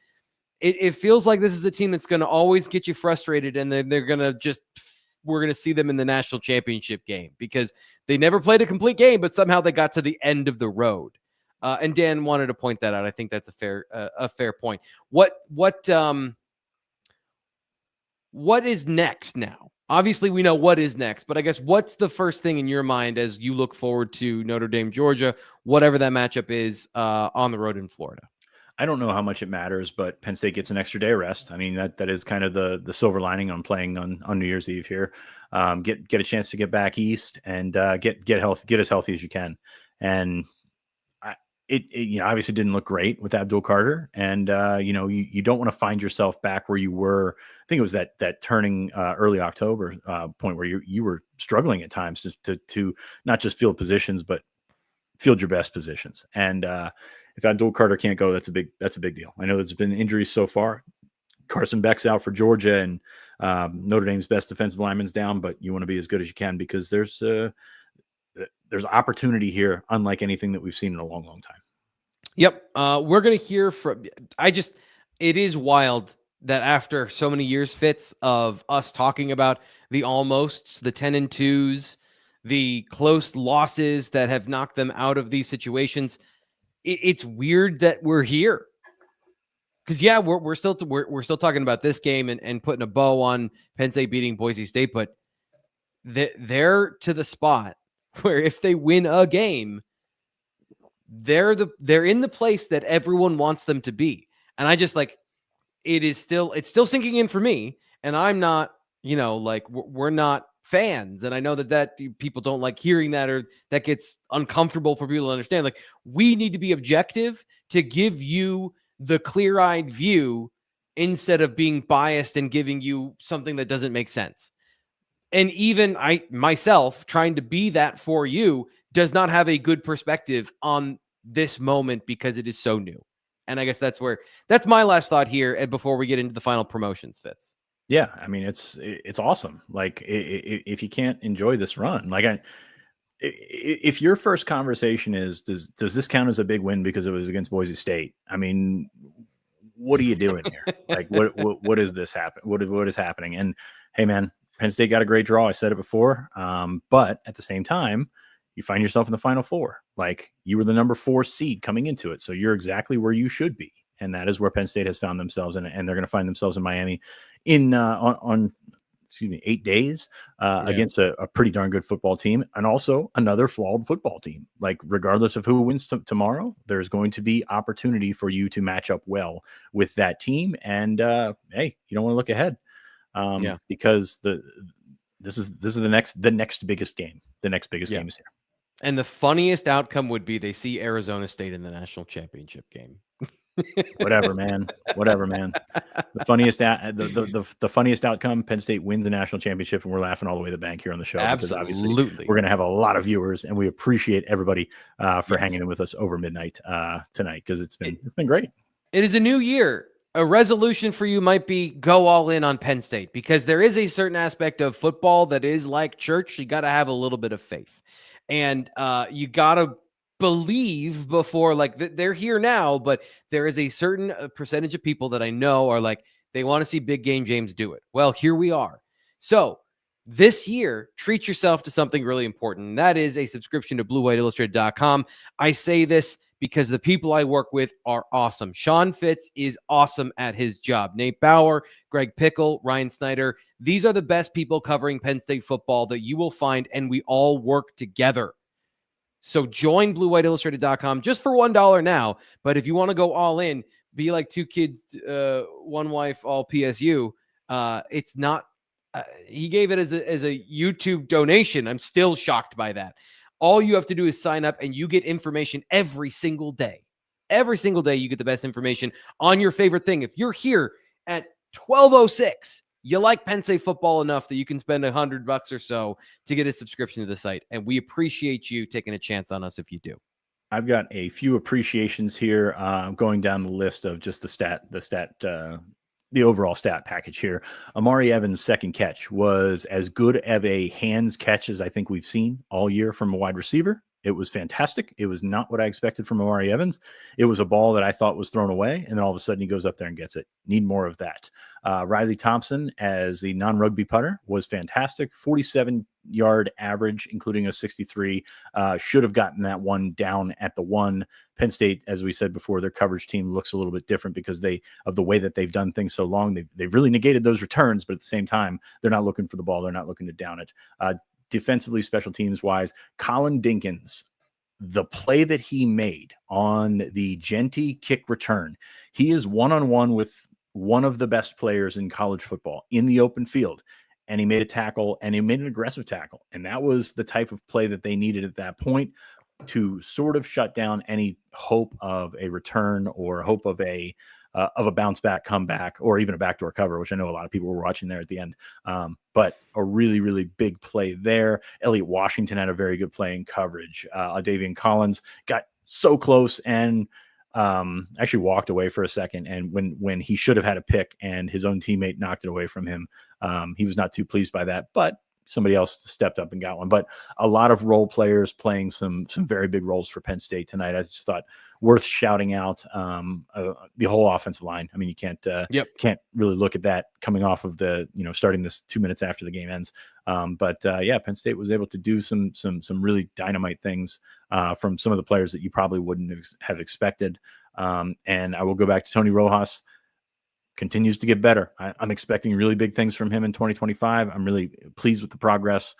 It feels like this is a team that's going to always get you frustrated, and they're going to we're going to see them in the national championship game because they never played a complete game, but somehow they got to the end of the road. And Dan wanted to point that out. I think that's a fair point. What is next now? Obviously, we know what is next, but I guess what's the first thing in your mind as you look forward to Notre Dame, Georgia, whatever that matchup is on the road in Florida? I don't know how much it matters, but Penn State gets an extra day of rest. I mean, that is kind of the silver lining on playing on New Year's Eve here. Get a chance to get back east and get as healthy as you can. And it obviously didn't look great with Abdul Carter, and you don't want to find yourself back where you were. I think it was that turning early October point where you were struggling at times just to not just field positions, but field your best positions. And if Abdul Carter can't go, that's a big deal. I know there's been injuries so far. Carson Beck's out for Georgia, and Notre Dame's best defensive lineman's down, but you want to be as good as you can because there's opportunity here, unlike anything that we've seen in a long, long time. Yep. We're going to hear from, it is wild that after so many years, Fitz, of us talking about the almosts, the 10-2s, the close losses that have knocked them out of these situations. It's weird that we're here. Because we're still talking about this game and putting a bow on Penn State beating Boise State, but they're to the spot where if they win a game, they're in the place that everyone wants them to be. And I just it's still sinking in for me. And I'm not, we're not fans. And I know that people don't like hearing that, or that gets uncomfortable for people to understand. Like, we need to be objective to give you the clear-eyed view instead of being biased and giving you something that doesn't make sense. And even I myself trying to be that for you does not have a good perspective on this moment because it is so new. And I guess that's my last thought here before we get into the final promotions, Fitz. Yeah. I mean, it's awesome. Like, if you can't enjoy this run, if your first conversation is, does this count as a big win because it was against Boise State? I mean, what are you doing here? Like, what is this happen? What is happening? And hey, man, Penn State got a great draw. I said it before. But at the same time, you find yourself in the Final Four. Like, you were the number 4 seed coming into it. So you're exactly where you should be. And that is where Penn State has found themselves. And they're going to find themselves in Miami on 8 days against a pretty darn good football team, and also another flawed football team. Like, regardless of who wins tomorrow, there's going to be opportunity for you to match up well with that team. And hey, you don't want to look ahead because this is the next biggest game. The next biggest game is here. And the funniest outcome would be they see Arizona State in the national championship game. Whatever, man. The funniest outcome, Penn State wins the national championship, and we're laughing all the way to the bank here on the show. Absolutely. Because obviously we're going to have a lot of viewers, and we appreciate everybody for hanging in with us over midnight tonight, because it's been great. It is a new year. A resolution for you might be go all in on Penn State, because there is a certain aspect of football that is like church. You got to have a little bit of faith, and you got to believe before, like, they're here now, but there is a certain percentage of people that I know are like, they want to see big game James do it. Well, here we are. So this year, treat yourself to something really important. And that is a subscription to BlueWhiteIllustrated.com. I say this because the people I work with are awesome. Sean Fitz is awesome at his job. Nate Bauer, Greg Pickle, Ryan Snyder. These are the best people covering Penn State football that you will find, and we all work together. So join BlueWhiteIllustrated.com just for $1 now. But if you want to go all in, be like two kids, one wife, all PSU. It's not. He gave it as a YouTube donation. I'm still shocked by that. All you have to do is sign up, and you get information every single day. Every single day, you get the best information on your favorite thing. If you're here at 12:06. You like Penn State football enough that you can spend $100 or so to get a subscription to the site. And we appreciate you taking a chance on us if you do. I've got a few appreciations here, going down the list of just the overall stat package here. Amari Evans' second catch was as good of a hands catch as I think we've seen all year from a wide receiver. It was fantastic. It was not what I expected from Amari Evans. It was a ball that I thought was thrown away, and then all of a sudden he goes up there and gets it. Need more of that. Riley Thompson as the non-rugby putter was fantastic. 47-yard average, including a 63. Should have gotten that one down at the 1. Penn State, as we said before, their coverage team looks a little bit different because of the way that they've done things so long. They've really negated those returns, but at the same time, they're not looking for the ball. They're not looking to down it. Defensively, special teams wise, Colin Dinkins, the play that he made on the Jeanty kick return, he is one-on-one with one of the best players in college football in the open field. And he made a tackle, and he made an aggressive tackle. And that was the type of play that they needed at that point to sort of shut down any hope of a return or hope of a bounce back comeback, or even a backdoor cover, which I know a lot of people were watching there at the end. But a really, really big play there. Elliott Washington had a very good play in coverage. Davian Collins got so close and actually walked away for a second. And when he should have had a pick and his own teammate knocked it away from him, he was not too pleased by that. But somebody else stepped up and got one. But a lot of role players playing some very big roles for Penn State tonight. I just thought worth shouting out the whole offensive line. I mean, you can't really look at that coming off of starting this 2 minutes after the game ends. But Penn State was able to do some really dynamite things from some of the players that you probably wouldn't have expected. And I will go back to Tony Rojas. Continues to get better. I'm expecting really big things from him in 2025. I'm really pleased with the progress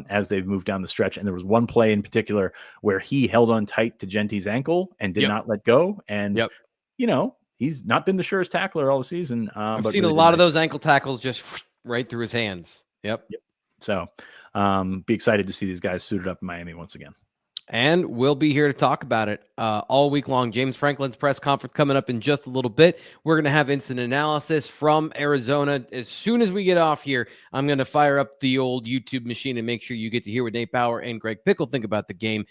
as they've moved down the stretch. And there was one play in particular where he held on tight to Jeanty's ankle and did not let go. And, he's not been the surest tackler all the season. I've seen really a lot of those ankle tackles just right through his hands. Yep. So be excited to see these guys suited up in Miami once again. And we'll be here to talk about it all week long. James Franklin's press conference coming up in just a little bit. We're going to have instant analysis from Arizona. As soon as we get off here, I'm going to fire up the old YouTube machine and make sure you get to hear what Nate Bauer and Greg Pickle think about the game.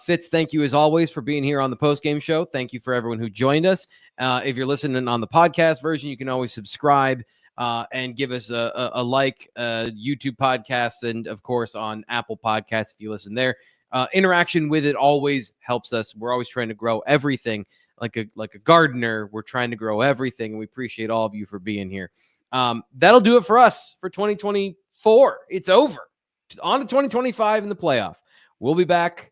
Fitz, thank you as always for being here on the postgame show. Thank you for everyone who joined us. If you're listening on the podcast version, you can always subscribe and give us a like, YouTube podcasts, and of course on Apple Podcasts if you listen there. Interaction with it always helps us. We're always trying to grow everything like a gardener. We're trying to grow everything, and we appreciate all of you for being here. That'll do it for us for 2024. It's over. On to 2025 in the playoff. We'll be back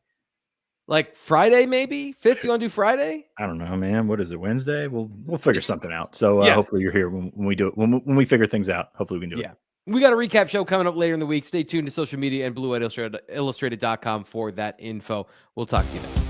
like Friday, maybe. Fitz, you want to do Friday? I don't know, man. What is it? Wednesday? We'll figure something out. So hopefully you're here when we do it. When we figure things out, hopefully we can do it. We got a recap show coming up later in the week. Stay tuned to social media and BlueWhiteIllustrated.com for that info. We'll talk to you then.